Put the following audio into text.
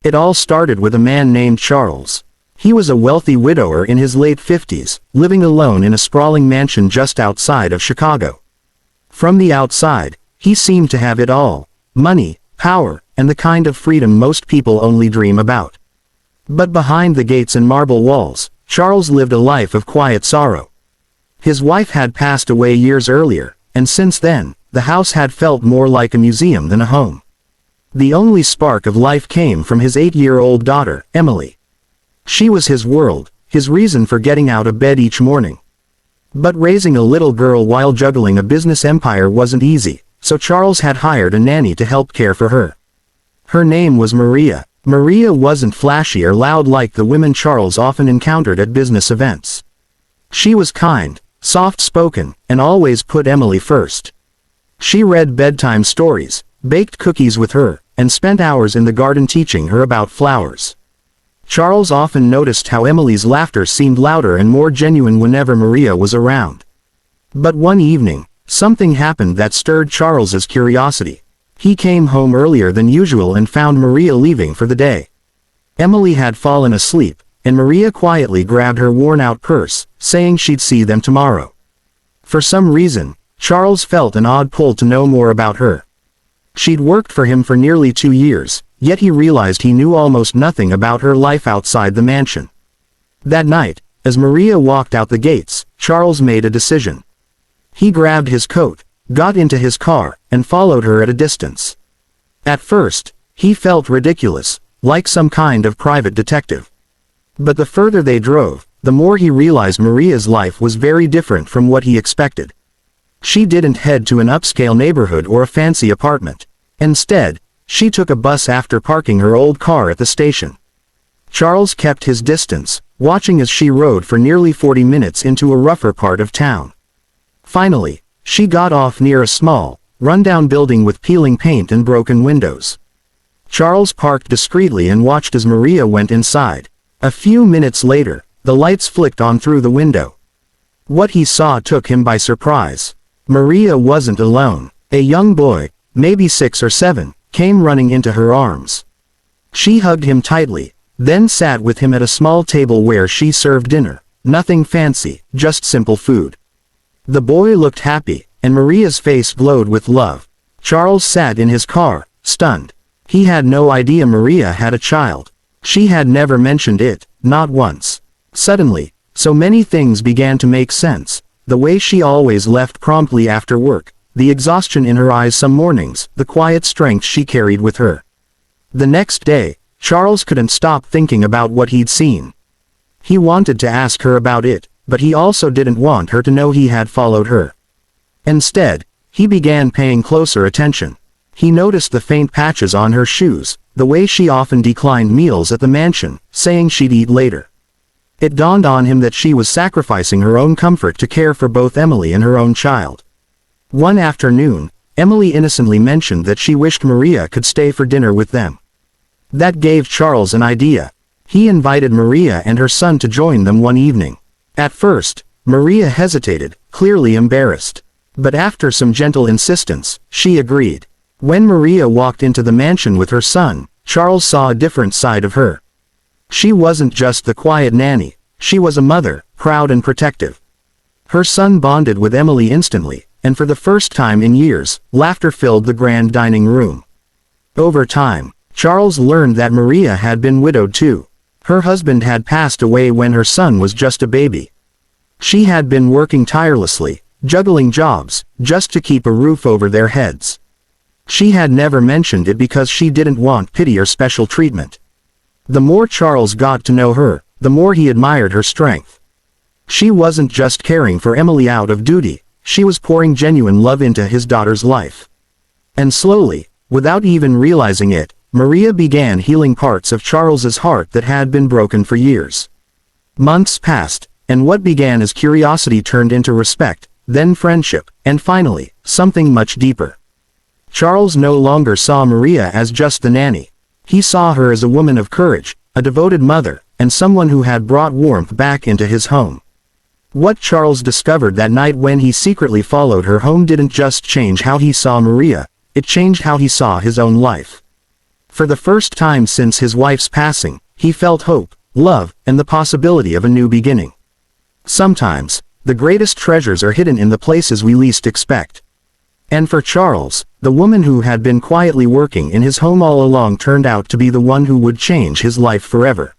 It all started with a man named Charles. He was a wealthy widower in his late 50s, living alone in a sprawling mansion just outside of Chicago. From the outside, he seemed to have it all: money, power, and the kind of freedom most people only dream about. But behind the gates and marble walls, Charles lived a life of quiet sorrow. His wife had passed away years earlier, and since then, the house had felt more like a museum than a home. The only spark of life came from his 8-year-old daughter, Emily. She was his world, his reason for getting out of bed each morning. But raising a little girl while juggling a business empire wasn't easy, so Charles had hired a nanny to help care for her. Her name was Maria. Maria wasn't flashy or loud like the women Charles often encountered at business events. She was kind, soft-spoken, and always put Emily first. She read bedtime stories, baked cookies with her, and spent hours in the garden teaching her about flowers. Charles often noticed how Emily's laughter seemed louder and more genuine whenever Maria was around. But one evening, something happened that stirred Charles's curiosity. He came home earlier than usual and found Maria leaving for the day. Emily had fallen asleep, and Maria quietly grabbed her worn-out purse, saying she'd see them tomorrow. For some reason, Charles felt an odd pull to know more about her. She'd worked for him for nearly 2 years, yet he realized he knew almost nothing about her life outside the mansion. That night, as Maria walked out the gates, Charles made a decision. He grabbed his coat, got into his car, and followed her at a distance. At first, he felt ridiculous, like some kind of private detective. But the further they drove, the more he realized Maria's life was very different from what he expected. She didn't head to an upscale neighborhood or a fancy apartment. Instead, she took a bus after parking her old car at the station. Charles kept his distance, watching as she rode for nearly 40 minutes into a rougher part of town. Finally, she got off near a small, run-down building with peeling paint and broken windows. Charles parked discreetly and watched as Maria went inside. A few minutes later, the lights flicked on through the window. What he saw took him by surprise. Maria wasn't alone. A young boy, maybe 6 or 7, came running into her arms. She hugged him tightly, then sat with him at a small table where she served dinner. Nothing fancy, just simple food. The boy looked happy, and Maria's face glowed with love. Charles sat in his car, stunned. He had no idea Maria had a child. She had never mentioned it, not once. Suddenly, so many things began to make sense. The way she always left promptly after work, the exhaustion in her eyes some mornings, the quiet strength she carried with her. The next day, Charles couldn't stop thinking about what he'd seen. He wanted to ask her about it, but he also didn't want her to know he had followed her. Instead, he began paying closer attention. He noticed the faint patches on her shoes, the way she often declined meals at the mansion, saying she'd eat later. It dawned on him that she was sacrificing her own comfort to care for both Emily and her own child. One afternoon, Emily innocently mentioned that she wished Maria could stay for dinner with them. That gave Charles an idea. He invited Maria and her son to join them one evening. At first, Maria hesitated, clearly embarrassed. But after some gentle insistence, she agreed. When Maria walked into the mansion with her son, Charles saw a different side of her. She wasn't just the quiet nanny, she was a mother, proud and protective. Her son bonded with Emily instantly, and for the first time in years, laughter filled the grand dining room. Over time, Charles learned that Maria had been widowed too. Her husband had passed away when her son was just a baby. She had been working tirelessly, juggling jobs, just to keep a roof over their heads. She had never mentioned it because she didn't want pity or special treatment. The more Charles got to know her, the more he admired her strength. She wasn't just caring for Emily out of duty, she was pouring genuine love into his daughter's life. And slowly, without even realizing it, Maria began healing parts of Charles's heart that had been broken for years. Months passed, and what began as curiosity turned into respect, then friendship, and finally, something much deeper. Charles no longer saw Maria as just the nanny. He saw her as a woman of courage, a devoted mother, and someone who had brought warmth back into his home. What Charles discovered that night when he secretly followed her home didn't just change how he saw Maria, it changed how he saw his own life. For the first time since his wife's passing, he felt hope, love, and the possibility of a new beginning. Sometimes, the greatest treasures are hidden in the places we least expect. And for Charles, the woman who had been quietly working in his home all along turned out to be the one who would change his life forever.